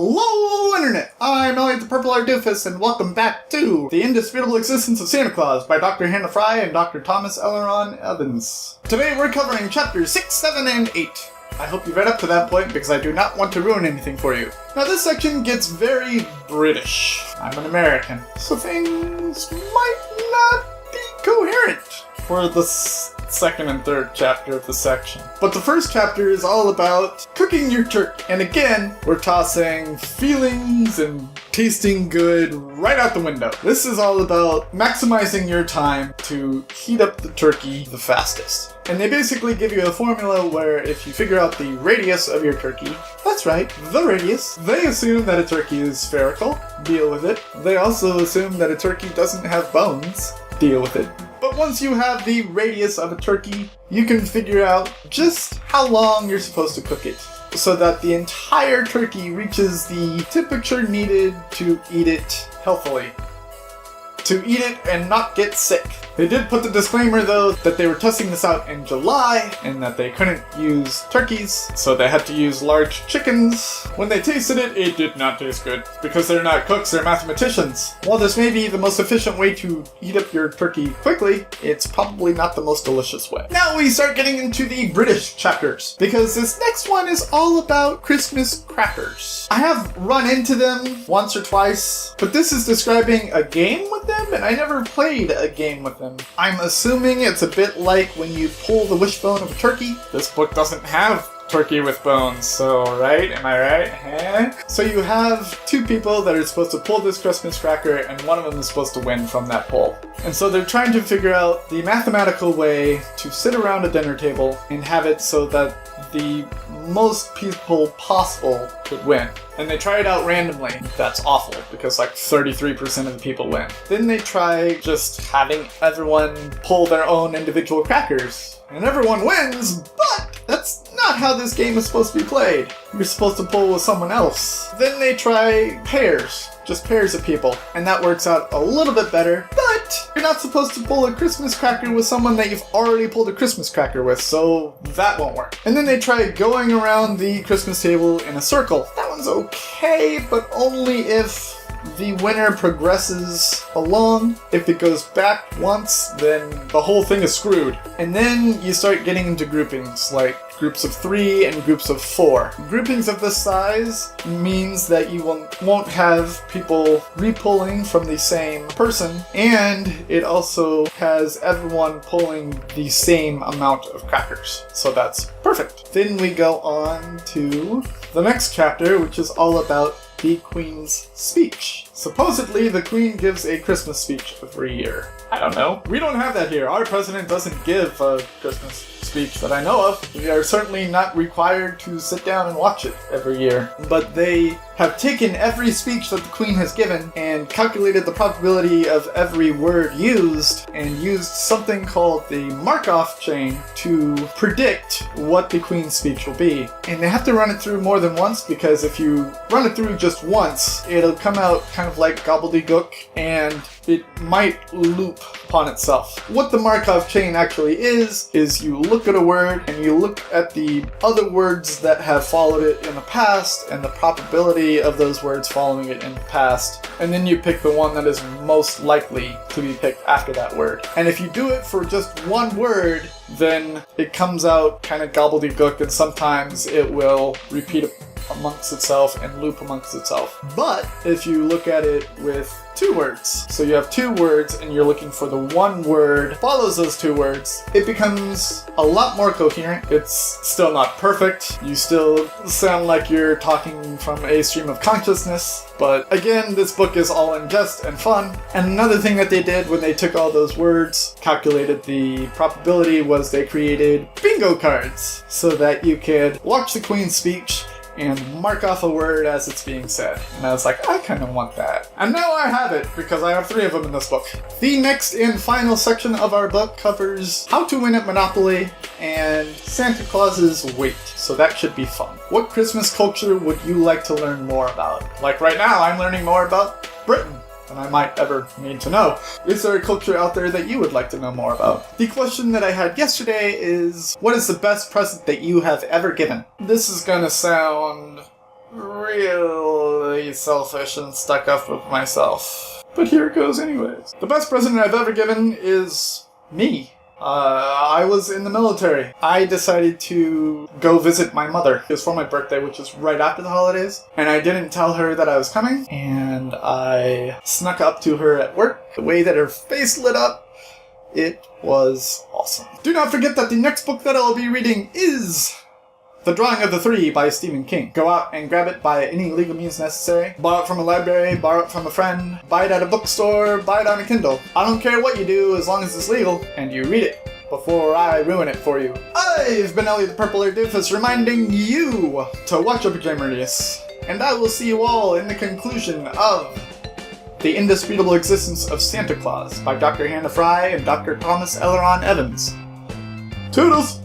Hello, Internet! I'm Elliot the Purple Ardoofus, and welcome back to The Indisputable Existence of Santa Claus by Dr. Hannah Fry and Dr. Thomas Elleron Evans. Today we're covering chapters 6, 7, and 8. I hope you read up to that point because I do not want to ruin anything for you. Now this section gets very British. I'm an American, so things might not be coherent for the second and third chapter of the section. But the first chapter is all about cooking your turkey. And again, we're tossing feelings and tasting good right out the window. This is all about maximizing your time to heat up the turkey the fastest. And they basically give you a formula where if you figure out the radius of your turkey, that's right, the radius, they assume that a turkey is spherical, deal with it. They also assume that a turkey doesn't have bones, deal with it. But once you have the radius of a turkey, you can figure out just how long you're supposed to cook it, so that the entire turkey reaches the temperature needed to eat it healthily. To eat it and not get sick. They did put the disclaimer though that they were testing this out in July and that they couldn't use turkeys, so they had to use large chickens. When they tasted it, it did not taste good. Because they're not cooks, they're mathematicians. While this may be the most efficient way to heat up your turkey quickly, it's probably not the most delicious way. Now we start getting into the British chapters, because this next one is all about Christmas crackers. I have run into them once or twice, but this is describing a game with them, and I never played a game with them. I'm assuming it's a bit like when you pull the wishbone of a turkey. This book doesn't have turkey with bones, so right? Am I right? Huh? So you have two people that are supposed to pull this Christmas cracker, and one of them is supposed to win from that pull. And so they're trying to figure out the mathematical way to sit around a dinner table and have it so that the most people possible could win. And they try it out randomly. That's awful, because like 33% of the people win. Then they try just having everyone pull their own individual crackers. And everyone wins, but that's not how this game is supposed to be played. You're supposed to pull with someone else. Then they try pairs. Just pairs of people. And that works out a little bit better, but you're not supposed to pull a Christmas cracker with someone that you've already pulled a Christmas cracker with, so that won't work. And then they try going around the Christmas table in a circle. That one's okay, but only if the winner progresses along. If it goes back once, then the whole thing is screwed. And then you start getting into groupings, like groups of 3 and groups of 4. Groupings of this size means that you won't have people re-pulling from the same person, and it also has everyone pulling the same amount of crackers. So that's perfect. Then we go on to the next chapter, which is all about the Queen's speech. Supposedly, the Queen gives a Christmas speech every year. I don't know. We don't have that here. Our president doesn't give a Christmas speech that I know of. We are certainly not required to sit down and watch it every year. But they have taken every speech that the Queen has given and calculated the probability of every word used and used something called the Markov chain to predict what the Queen's speech will be. And they have to run it through more than once, because if you run it through just once, it'll come out kind of like gobbledygook and it might loop upon itself. What the Markov chain actually is you look at a word and you look at the other words that have followed it in the past and the probability of those words following it in the past, and then you pick the one that is most likely to be picked after that word. And if you do it for just one word, then it comes out kind of gobbledygook, and sometimes it will repeat amongst itself and loop amongst itself. But if you look at it with 2 words, so you have 2 words and you're looking for the one word follows those 2 words, it becomes a lot more coherent. It's still not perfect. You still sound like you're talking from a stream of consciousness, but again, this book is all in jest and fun. And another thing that they did when they took all those words, calculated the probability, was they created bingo cards so that you could watch the Queen's speech and mark off a word as it's being said. And I was like, I kind of want that. And now I have it, because I have 3 of them in this book. The next and final section of our book covers how to win at Monopoly and Santa Claus's weight. So that should be fun. What Christmas culture would you like to learn more about? Like right now, I'm learning more about Britain than I might ever need to know. Is there a culture out there that you would like to know more about? The question that I had yesterday is, what is the best present that you have ever given? This is gonna sound real really selfish and stuck up with myself. But here it goes anyways. The best present I've ever given is me. I was in the military. I decided to go visit my mother. It was for my birthday, which is right after the holidays. And I didn't tell her that I was coming. And I snuck up to her at work. The way that her face lit up, it was awesome. Do not forget that the next book that I'll be reading is The Drawing of the Three by Stephen King. Go out and grab it by any legal means necessary. Borrow it from a library, borrow it from a friend, buy it at a bookstore, buy it on a Kindle. I don't care what you do as long as it's legal and you read it before I ruin it for you. I've been Elliot the Purple Ear Doofus reminding you to watch Epic Gamerness. And I will see you all in the conclusion of The Indisputable Existence of Santa Claus by Dr. Hannah Fry and Dr. Thomas Elleron Evans. Toodles!